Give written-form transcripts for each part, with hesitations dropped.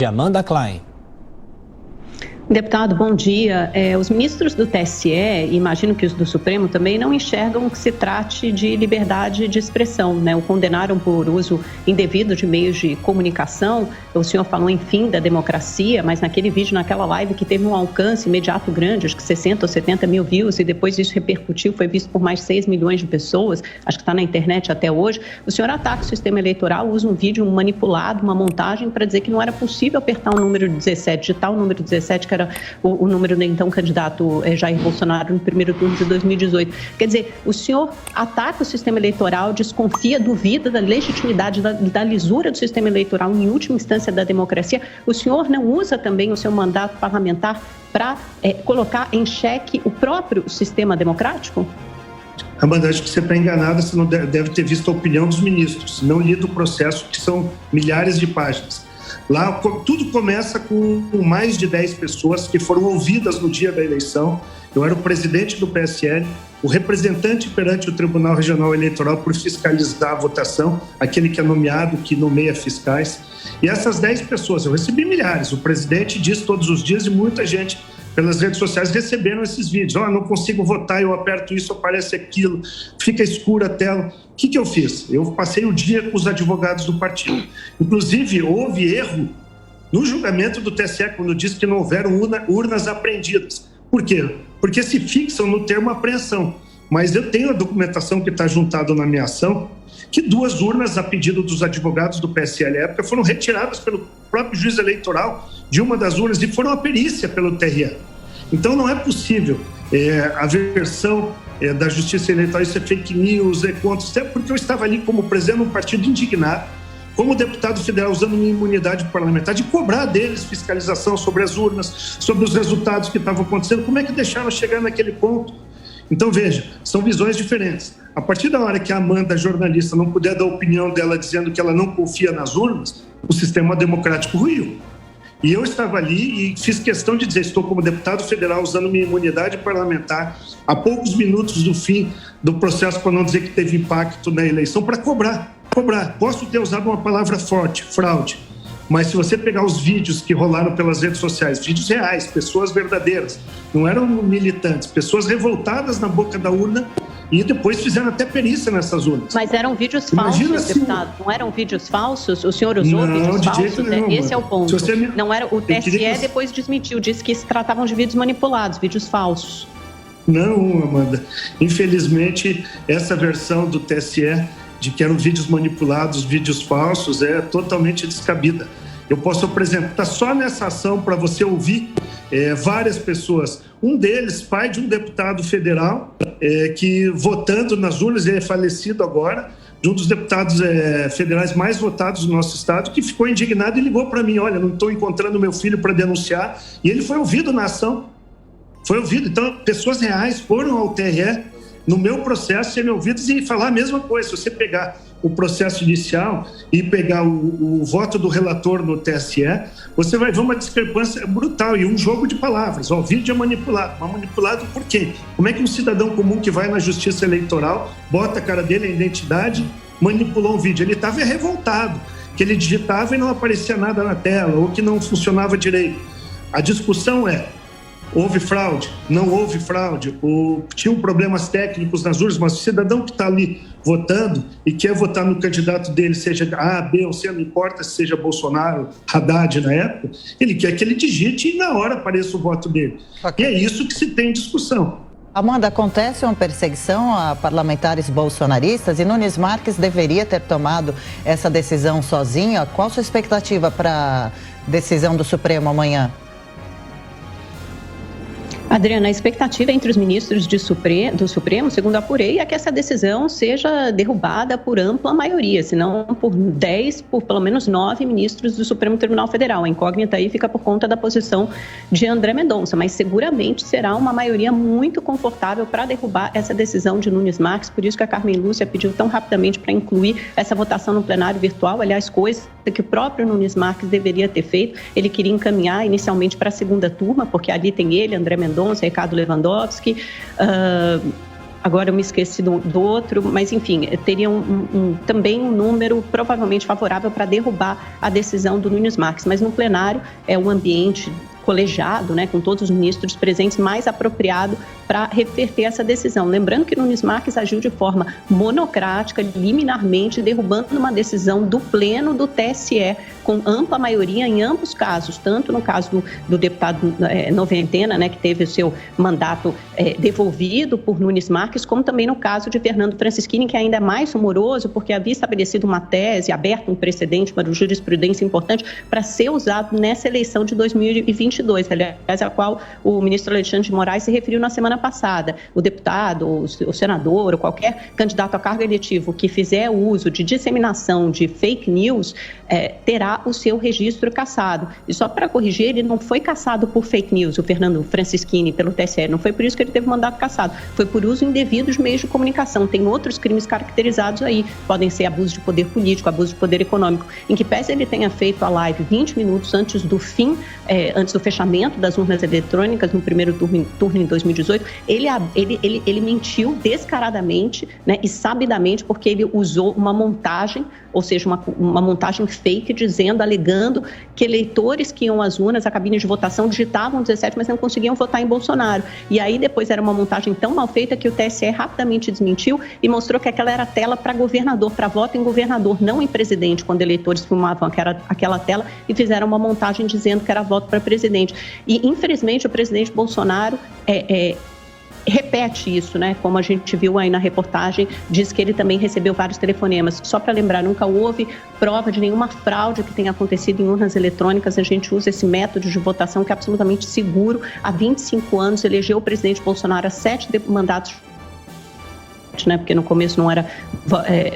Amanda Klein. Deputado, bom dia. Os ministros do TSE, e imagino que os do Supremo também, não enxergam que se trate de liberdade de expressão, né? O condenaram por uso indevido de meios de comunicação. O senhor falou em fim da democracia, mas naquele vídeo, naquela live que teve um alcance imediato grande, acho que 60 ou 70 mil views, e depois isso repercutiu, foi visto por mais 6 milhões de pessoas, acho que está na internet até hoje. O senhor ataca o sistema eleitoral, usa um vídeo manipulado, uma montagem, para dizer que não era possível apertar o número 17, digitar o número 17, que era o número do então candidato Jair Bolsonaro no primeiro turno de 2018. Quer dizer, o senhor ataca o sistema eleitoral, desconfia, duvida da legitimidade, da lisura do sistema eleitoral, em última instância da democracia. O senhor não usa também o seu mandato parlamentar para colocar em xeque o próprio sistema democrático? Amanda, acho que você está enganada, você não deve ter visto a opinião dos ministros, não lido o processo, que são milhares de páginas. Lá tudo começa com mais de 10 pessoas que foram ouvidas no dia da eleição. Eu era o presidente do PSL, o representante perante o Tribunal Regional Eleitoral por fiscalizar a votação, aquele que é nomeado, que nomeia fiscais. E essas 10 pessoas, eu recebi milhares, o presidente diz todos os dias e muita gente pelas redes sociais receberam esses vídeos. Não consigo votar, eu aperto isso, aparece aquilo, fica escura a tela. O que eu fiz? Eu passei o dia com os advogados do partido. Inclusive, houve erro no julgamento do TSE, quando disse que não houveram urnas apreendidas. Por quê? Porque se fixam no termo apreensão. Mas eu tenho a documentação que está juntada na minha ação, que 2 urnas, a pedido dos advogados do PSL à época, foram retiradas pelo próprio juiz eleitoral de uma das urnas e foram à perícia pelo TRE. Então não é possível a versão da Justiça Eleitoral, isso é fake news, contra, porque eu estava ali como presidente de um partido indignado, como deputado federal usando minha imunidade parlamentar, de cobrar deles fiscalização sobre as urnas, sobre os resultados que estavam acontecendo, como é que deixaram chegar naquele ponto? Então, veja, são visões diferentes. A partir da hora que a Amanda, jornalista, não puder dar a opinião dela dizendo que ela não confia nas urnas, o sistema democrático ruiu. E eu estava ali e fiz questão de dizer, estou como deputado federal usando minha imunidade parlamentar a poucos minutos do fim do processo, para não dizer que teve impacto na eleição, para cobrar. Posso ter usado uma palavra forte, fraude, mas se você pegar os vídeos que rolaram pelas redes sociais, vídeos reais, pessoas verdadeiras, não eram militantes, pessoas revoltadas na boca da urna e depois fizeram até perícia nessas urnas. Mas eram vídeos falsos, deputado? Não eram vídeos falsos? O senhor usou vídeos falsos? Esse é o ponto. Não era, o TSE depois desmentiu, disse que se tratavam de vídeos manipulados, vídeos falsos. Não, Amanda. Infelizmente, essa versão do TSE de que eram vídeos manipulados, vídeos falsos, é totalmente descabida. Eu posso apresentar só nessa ação para você ouvir várias pessoas. Um deles, pai de um deputado federal, que votando nas urnas, ele é falecido agora, de um dos deputados federais mais votados do nosso estado, que ficou indignado e ligou para mim, olha, não estou encontrando meu filho para denunciar, e ele foi ouvido na ação. Foi ouvido. Então, pessoas reais foram ao TRE, no meu processo, serem ouvidos e falar a mesma coisa. Se você pegar o processo inicial e pegar o voto do relator no TSE, você vai ver uma discrepância brutal e um jogo de palavras. O vídeo é manipulado. Mas manipulado por quê? Como é que um cidadão comum que vai na Justiça Eleitoral, bota a cara dele, a identidade, manipulou um vídeo? Ele estava revoltado, que ele digitava e não aparecia nada na tela, ou que não funcionava direito. A discussão é: houve fraude? Não houve fraude? Tinham problemas técnicos nas urnas, mas o cidadão que está ali votando e quer votar no candidato dele, seja A, B ou C, não importa se seja Bolsonaro, Haddad na época, ele quer que ele digite e na hora apareça o voto dele. Okay. E é isso que se tem em discussão. Amanda, acontece uma perseguição a parlamentares bolsonaristas e Nunes Marques deveria ter tomado essa decisão sozinha. Qual a sua expectativa para a decisão do Supremo amanhã? Adriana, a expectativa entre os ministros do Supremo, segundo apurei, é que essa decisão seja derrubada por ampla maioria, se não por 10, por pelo menos 9 ministros do Supremo Tribunal Federal. A incógnita aí fica por conta da posição de André Mendonça, mas seguramente será uma maioria muito confortável para derrubar essa decisão de Nunes Marques, por isso que a Carmen Lúcia pediu tão rapidamente para incluir essa votação no plenário virtual, aliás, coisa que o próprio Nunes Marques deveria ter feito. Ele queria encaminhar inicialmente para a segunda turma, porque ali tem ele, André Mendonça, Ricardo Lewandowski, Agora eu me esqueci do outro, mas enfim, teria também um número provavelmente favorável para derrubar a decisão do Nunes Marques. Mas no plenário é um ambiente colegiado, né, com todos os ministros presentes, mais apropriado para reverter essa decisão. Lembrando que Nunes Marques agiu de forma monocrática, liminarmente, derrubando uma decisão do Pleno do TSE, com ampla maioria em ambos casos, tanto no caso do deputado Noventena, né, que teve o seu mandato devolvido por Nunes Marques, como também no caso de Fernando Francischini, que ainda é mais rumoroso, porque havia estabelecido uma tese, aberto um precedente para uma jurisprudência importante para ser usado nessa eleição de 2022, aliás, a qual o ministro Alexandre de Moraes se referiu na semana passada. O deputado, o senador, ou qualquer candidato a cargo eletivo que fizer uso de disseminação de fake news, terá o seu registro cassado. E só para corrigir, ele não foi cassado por fake news, o Fernando Francischini, pelo TSE, não foi por isso que ele teve o mandato cassado, foi por uso indevido dos meios de comunicação. Tem outros crimes caracterizados aí, podem ser abuso de poder político, abuso de poder econômico. Em que pese ele tenha feito a live 20 minutos antes do fim, antes do fechamento das urnas eletrônicas, no primeiro turno em 2018, ele mentiu descaradamente, né, e sabidamente, porque ele usou uma montagem, ou seja, uma montagem fake, alegando que eleitores que iam às urnas, a cabine de votação, digitavam 17, mas não conseguiam votar em Bolsonaro. E aí depois era uma montagem tão mal feita que o TSE rapidamente desmentiu e mostrou que aquela era tela para governador, para voto em governador, não em presidente, quando eleitores filmavam aquela tela e fizeram uma montagem dizendo que era voto para presidente. E, infelizmente, o presidente Bolsonaro repete isso, né? Como a gente viu aí na reportagem, diz que ele também recebeu vários telefonemas. Só para lembrar, nunca houve prova de nenhuma fraude que tenha acontecido em urnas eletrônicas. A gente usa esse método de votação que é absolutamente seguro. Há 25 anos, elegeu o presidente Bolsonaro a 7 mandatos, né, porque no começo não era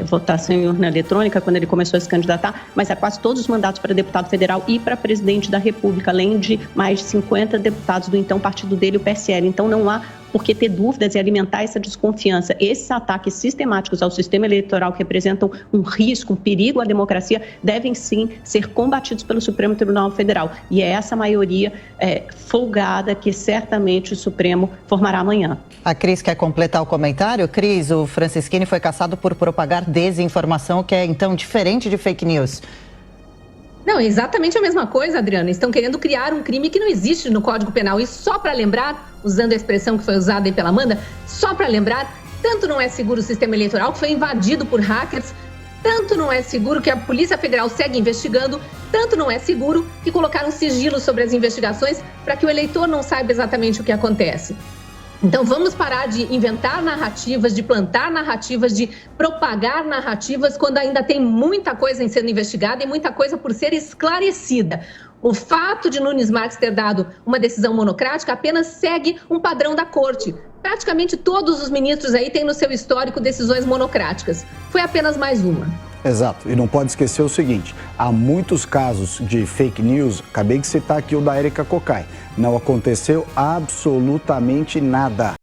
votação em urna eletrônica, quando ele começou a se candidatar, mas há quase todos os mandatos para deputado federal e para presidente da República, além de mais de 50 deputados do então partido dele, o PSL. Então não há por que ter dúvidas e alimentar essa desconfiança. Esses ataques sistemáticos ao sistema eleitoral que representam um risco, um perigo à democracia, devem sim ser combatidos pelo Supremo Tribunal Federal. E é essa maioria folgada que certamente o Supremo formará amanhã. A Cris quer completar o comentário. Cris, o Francischini foi cassado por propagar desinformação, que é então diferente de fake news. Não, é exatamente a mesma coisa, Adriana. Estão querendo criar um crime que não existe no Código Penal. E só para lembrar, usando a expressão que foi usada aí pela Amanda, só para lembrar, tanto não é seguro o sistema eleitoral que foi invadido por hackers, tanto não é seguro que a Polícia Federal segue investigando, tanto não é seguro que colocaram sigilo sobre as investigações para que o eleitor não saiba exatamente o que acontece. Então vamos parar de inventar narrativas, de plantar narrativas, de propagar narrativas quando ainda tem muita coisa em sendo investigada e muita coisa por ser esclarecida. O fato de Nunes Marques ter dado uma decisão monocrática apenas segue um padrão da corte. Praticamente todos os ministros aí têm no seu histórico decisões monocráticas. Foi apenas mais uma. Exato, e não pode esquecer o seguinte, há muitos casos de fake news, acabei de citar aqui o da Érica Cocai, não aconteceu absolutamente nada.